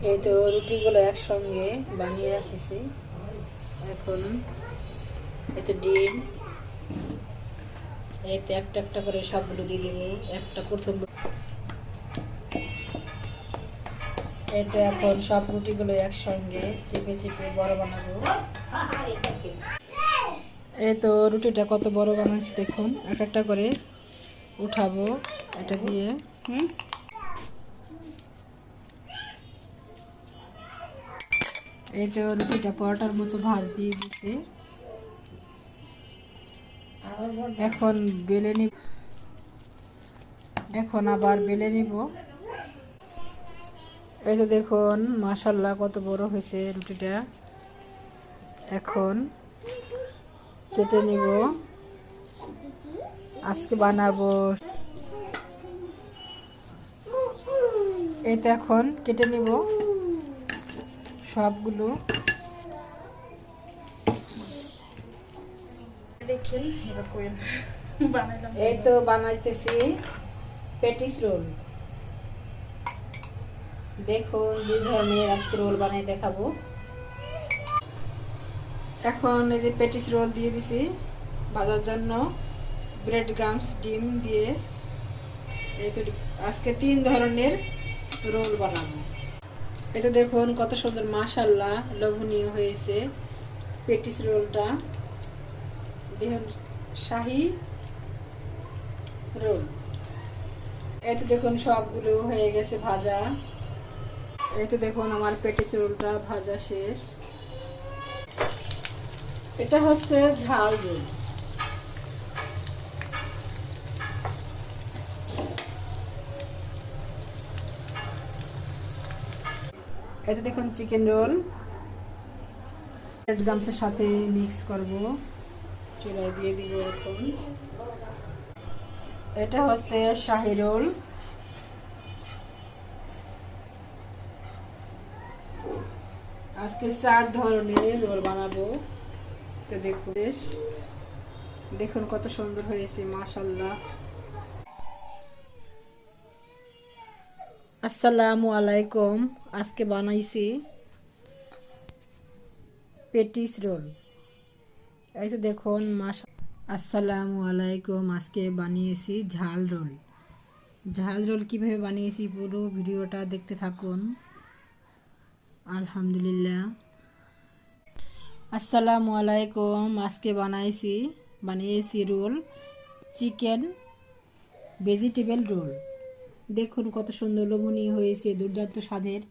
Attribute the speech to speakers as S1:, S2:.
S1: এই তো রুটিগুলো একসঙ্গে বানিয়ে রাখেছি। এখন এই তো ডিম, এই তো একটা একটা করে সবগুলো দিয়ে দেবো। একটা প্রথম, এই তো এখন সব রুটিগুলো একসঙ্গে চেপে চেপে বড় বানাবো। এই তো রুটিটা কত বড় বানাইছি দেখুন। এক একটা করে উঠাবো এটা দিয়ে। এই তো রুটিটা পরোটার মতো ভাঁজ দিয়ে দিছি। এখন বেলে নিব, এখন আবার বেলে নিব। এই তো দেখুন মাশাআল্লাহ কত বড় হয়েছে রুটিটা। এখন কেটে নিব, আজকে বানাবো। এই তো এখন কেটে নিব সবগুলো।
S2: দেখেন এবার করেন বানাইলাম।
S1: এই তো বানাইতেছি পেটিস রোল। দেখুন দুই ধরনের আজকে রোল বানিয়ে দেখাবো। এখন এই যে পেটিস রোল দিয়ে দিছি ভাজার জন্য, ব্রেড গামস ডিম দিয়ে। এই তো আজকে 3 ধরনের রোল বানাবো। এই তো দেখুন কত সুন্দর মাশাআল্লাহ লোভনীয় হয়েছে পেটিস রোলটা। দেখুন শাহী রোল। এই তো দেখুন সবগুলো হয়ে গেছে ভাজা। এই তো দেখুন আমার পেটিস রোলটা ভাজা শেষ। এটা হচ্ছে ঝাল রোল। এই তো দেখুন চিকেন রোল ব্রেড গামসের সাথে মিক্স করব, চুলায় দিয়ে দিব এখন। এটা হচ্ছে শাহী রোল। আজকে 4 ধরনের রোল বানাবো। তো দেখুন দেখুন কত সুন্দর হয়েছে মাশাআল্লাহ। আসসালামু আলাইকুম। আজকে বানাইছি পেটিস রোল। এই তো দেখুন আসসালামু আলাইকুম। আজকে বানিয়েছি ঝাল রোল। ঝাল রোল কিভাবে বানিয়েছি পুরো ভিডিওটা দেখতে থাকুন। আলহামদুলিল্লাহ। আসসালামু আলাইকুম। আজকে বানিয়েছি রোল, চিকেন ভেজিটেবল রোল। দেখুন কত সুন্দর লোভনীয় হয়েছে, দুর্দান্ত স্বাদের।